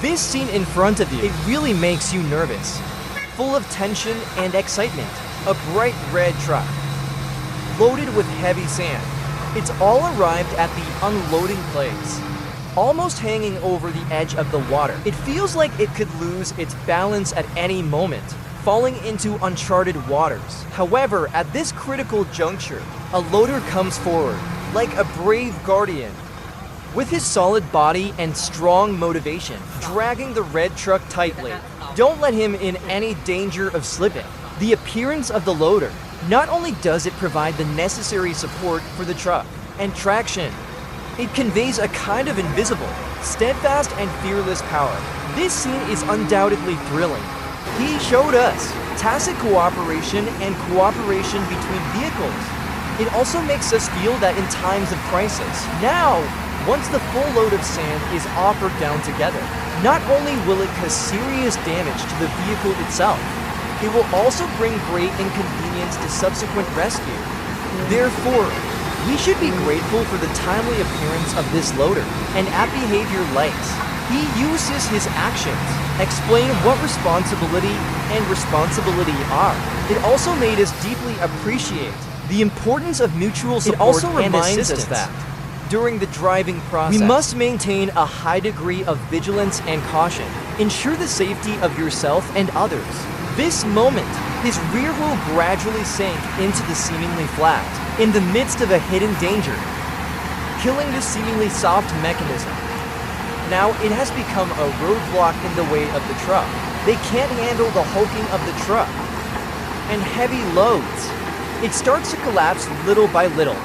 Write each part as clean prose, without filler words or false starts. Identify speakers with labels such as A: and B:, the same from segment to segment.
A: This scene in front of you, it really makes you nervous. Full of tension and excitement. A bright red truck, loaded with heavy sand. It's all arrived at the unloading place, almost hanging over the edge of the water. It feels like it could lose its balance at any moment, falling into uncharted waters. However, at this critical juncture, a loader comes forward, like a brave guardian, with his solid body and strong motivation, dragging the red truck tightly. Don't let him in any danger of slipping. The appearance of the loader, not only does it provide the necessary support for the truck and traction, it conveys a kind of invisible, steadfast and fearless power. This scene is undoubtedly thrilling. He showed us tacit cooperation and cooperation between vehicles. It also makes us feel that in times of crisis, now, once the full load of sand is offered down together, not only will it cause serious damage to the vehicle itself, it will also bring great inconvenience to subsequent rescue. Therefore, we should be grateful for the timely appearance of this loader, and at Behavior Lights, he uses his actions, explain what responsibility and responsibility are. It also made us deeply appreciate the importance of mutual support. It also reminds us that during the driving process, we must maintain a high degree of vigilance and caution. Ensure the safety of yourself and others. This moment, his rear wheel gradually sank into the seemingly flat, in the midst of a hidden danger, killing the seemingly soft mechanism. Now it has become a roadblock in the way of the truck. They can't handle the hulking of the truck and heavy loads. It starts to collapse little by little.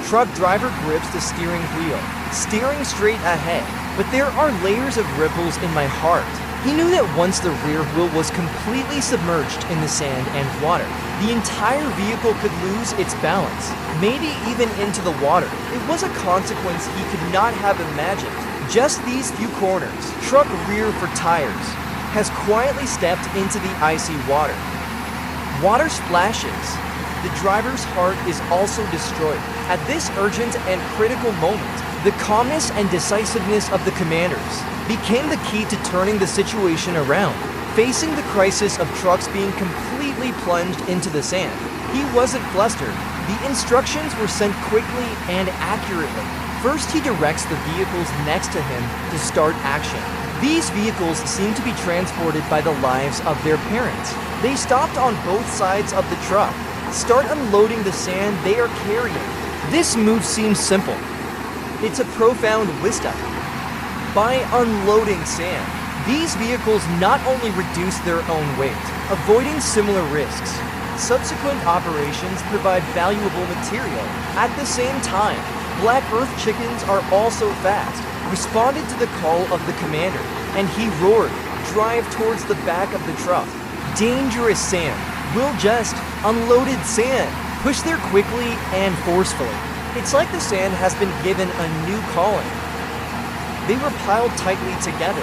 A: Truck driver grips the steering wheel, steering straight ahead, but there are layers of ripples in my heart. He knew that once the rear wheel was completely submerged in the sand and water, the entire vehicle could lose its balance, maybe even into the water. It was a consequence he could not have imagined. Just these few corners, truck rear for tires, has quietly stepped into the icy water. Water splashes. The driver's heart is also destroyed. At this urgent and critical moment, the calmness and decisiveness of the commanders became the key to turning the situation around. Facing the crisis of trucks being completely plunged into the sand, he wasn't flustered. The instructions were sent quickly and accurately. First, he directs the vehicles next to him to start action. These vehicles seem to be transported by the lives of their parents. They stopped on both sides of the truck. Start unloading the sand they are carrying. This move seems simple. It's a profound wisdom. By unloading sand, these vehicles not only reduce their own weight, avoiding similar risks. Subsequent operations provide valuable material. At the same time, Black Earth chickens are also fast, responded to the call of the commander, and he roared, drive towards the back of the truck. Dangerous sand. Will just unloaded sand. Push there quickly and forcefully. It's like the sand has been given a new calling. They were piled tightly together,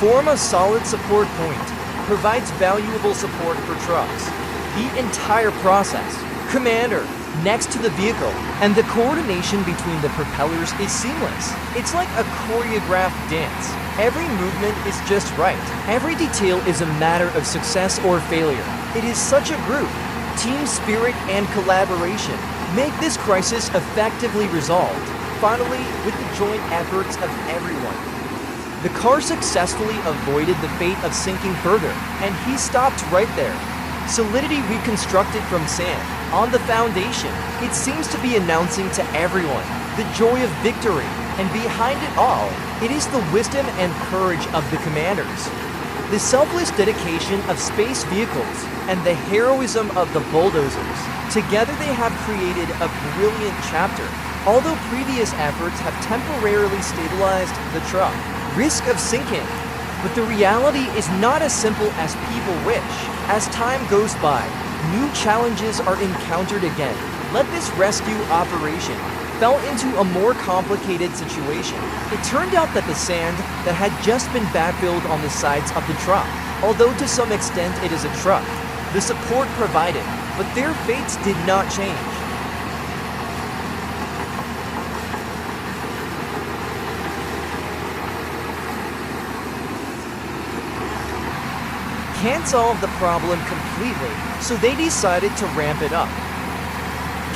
A: form a solid support point, provides valuable support for trucks. The entire process, commander, next to the vehicle, and the coordination between the propellers is seamless. It's like a choreographed dance. Every movement is just right. Every detail is a matter of success or failure. It is such a group. Team spirit and collaboration make this crisis effectively resolved. Finally, with the joint efforts of everyone, the car successfully avoided the fate of sinking further, and he stopped right there. Solidity reconstructed from sand. On the foundation, it seems to be announcing to everyone the joy of victory, and behind it all, it is the wisdom and courage of the commanders. The selfless dedication of space vehicles and the heroism of the bulldozers. Together they have created a brilliant chapter. Although previous efforts have temporarily stabilized the truck, risk of sinking. But the reality is not as simple as people wish. As time goes by, new challenges are encountered again. Let this rescue operation fell into a more complicated situation. It turned out that the sand that had just been backfilled on the sides of the truck, although to some extent it is a truck, the support provided, but their fates did not change. can't solve the problem completely, so they decided to ramp it up.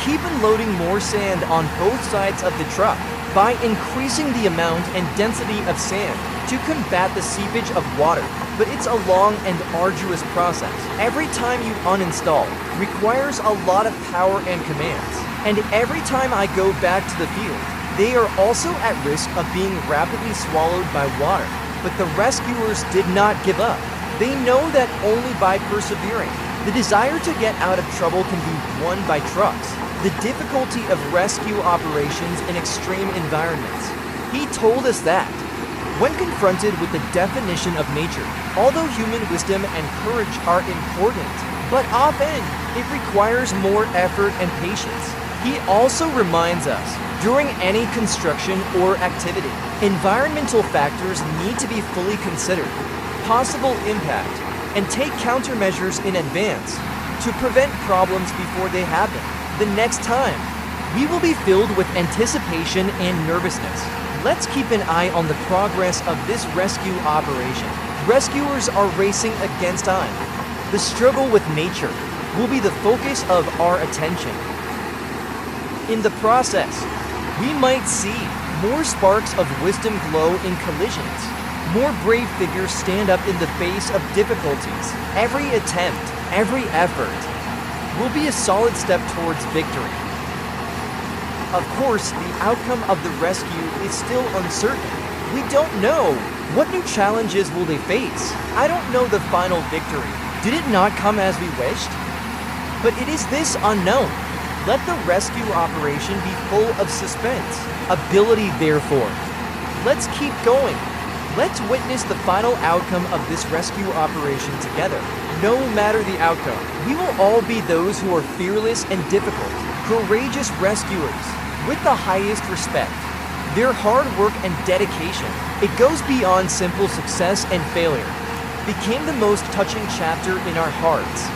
A: Keep unloading more sand on both sides of the truck by increasing the amount and density of sand to combat the seepage of water, but it's a long and arduous process. Every time you uninstall requires a lot of power and commands, and every time I go back to the field, they are also at risk of being rapidly swallowed by water. But the rescuers did not give up. They know that only by persevering, the desire to get out of trouble can be won by trucks. The difficulty of rescue operations in extreme environments. He told us that, when confronted with the definition of nature, although human wisdom and courage are important, but often it requires more effort and patience. He also reminds us, during any construction or activity, environmental factors need to be fully considered, possible impact, and take countermeasures in advance to prevent problems before they happen. The next time, we will be filled with anticipation and nervousness. Let's keep an eye on the progress of this rescue operation. Rescuers are racing against time. The struggle with nature will be the focus of our attention. In the process, we might see more sparks of wisdom glow in collisions. More brave figures stand up in the face of difficulties. Every attempt, every effort will be a solid step towards victory. Of course, the outcome of the rescue is still uncertain. We don't know. What new challenges will they face? I don't know the final victory. Did it not come as we wished? But it is this unknown. Let the rescue operation be full of suspense, ability therefore. Let's keep going. Let's witness the final outcome of this rescue operation together. No matter the outcome, we will all be those who are fearless and difficult, courageous rescuers with the highest respect. Their hard work and dedication, it goes beyond simple success and failure, became the most touching chapter in our hearts.